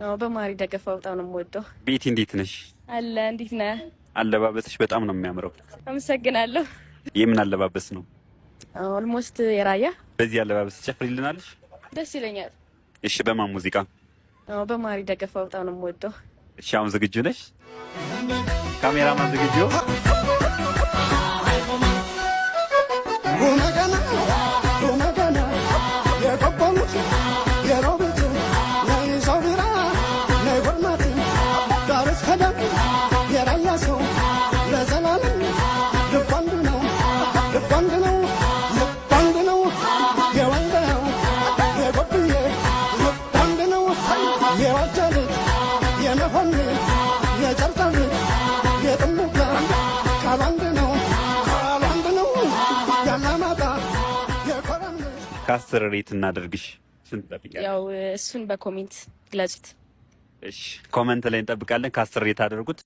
አዎ በማሪ ደገፋው በጣም ነው የምወደው። ቤቲ እንዴት ነሽ? አለ እንዴት ነህ? አለባበስሽ በጣም ነው የሚያምረው። አመሰግናለሁ። የምን አለባበስ ነው? ኦልሞስት የራያ። በዚህ አለባበስ ትጨፍሪልናለሽ? ደስ ይለኛል። እሺ በማን ሙዚቃ? አዎ በማሪ ደገፋው በጣም ነው የምወደው። እሺ አሁን ዝግጁ ነሽ? ካሜራማን ዝግጁ? ከአስር ሬት እናደርግሽ ስንት ጠብቂያለሽ? ያው እሱን በኮሜንት ግለጹት። እሺ ኮሜንት ላይ እንጠብቃለን። ከአስር ሬት አድርጉት።